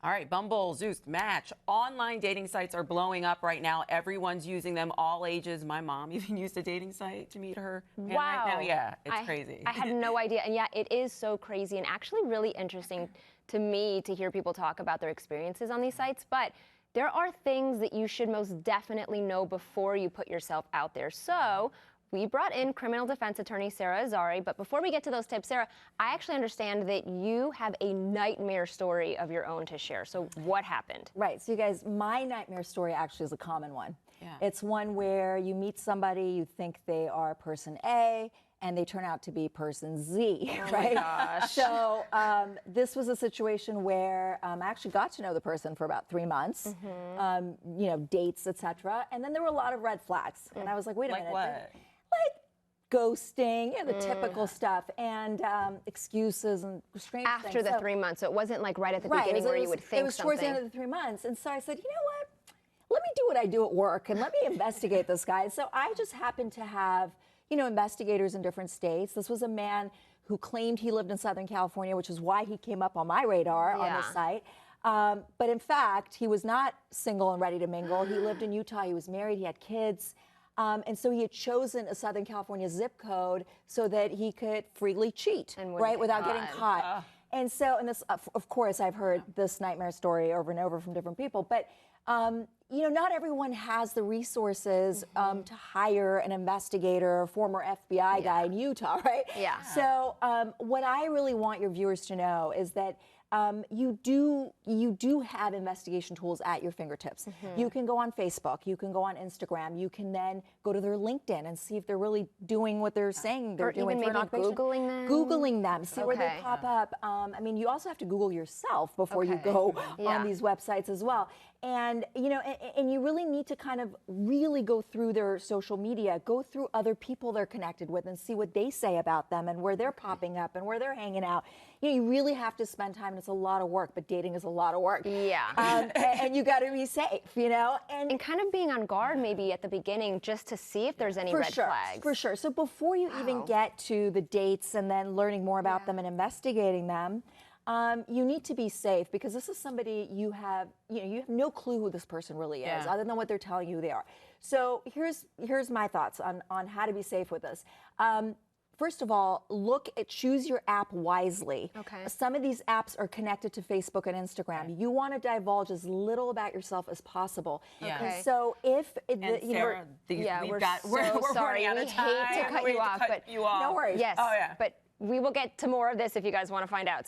All right, Bumble, Zoost, Match. Online dating sites are blowing up right now. Everyone's using them, all ages. My mom even used a dating site to meet her man Wow. right now. Yeah, it's crazy. I had no idea. And yeah, it is so crazy and actually really interesting to me to hear people talk about their experiences on these sites. But there are things that you should most definitely know before you put yourself out there. So we brought in criminal defense attorney Sarah Azari, but before we get to those tips, Sarah, I actually understand that you have a nightmare story of your own to share. So what happened? Right, so you guys, my nightmare story actually is a common one. Yeah. It's one where you meet somebody, you think they are person A, and they turn out to be person Z, right? My gosh. So this was a situation where I actually got to know the person for about 3 months, you know, dates, etc. And then there were a lot of red flags. And I was like, wait a minute. Like what? Like ghosting, you know, the typical stuff, and excuses and strange things. After the 3 months, so it wasn't like right at the beginning where you would think something. It was towards the end of the 3 months. And so I said, you know what? Let me do what I do at work and let me investigate this guy. So I just happened to have, you know, investigators in different states. This was a man who claimed he lived in Southern California, which is why he came up on my radar on the site. But in fact, he was not single and ready to mingle. He lived in Utah. He was married. He had kids. And so he had chosen a Southern California zip code so that he could freely cheat, right, without getting caught. And so, and this, of course, I've heard this nightmare story over and over from different people, but you know, not everyone has the resources to hire an investigator, a former FBI guy in Utah, right? Yeah. So what I really want your viewers to know is that you do have investigation tools at your fingertips. You can go on Facebook, you can go on Instagram, you can then go to their LinkedIn and see if they're really doing what they're saying they're doing. Or even maybe Googling them? Googling them, see where they pop up. I mean, you also have to Google yourself before you go on these websites as well. And, you know, and you really need to kind of really go through their social media, go through other people they're connected with and see what they say about them and where they're popping up and where they're hanging out. You know, you really have to spend time, and it's a lot of work, but dating is a lot of work. Yeah. And you got to be safe, you know? And kind of being on guard maybe at the beginning just to see if there's any red flags. For sure. So before you even get to the dates and then learning more about them and investigating them, you need to be safe because this is somebody you have no clue who this person really is other than what they're telling you they are. So here's my thoughts on how to be safe with this. First of all, choose your app wisely. Okay. Some of these apps are connected to Facebook and Instagram. You want to divulge as little about yourself as possible. Okay. So if Sarah, we're we're sorry. running out of time. We hate to cut you off, but no worries. Yes. Oh, yeah. But we will get to more of this if you guys want to find out.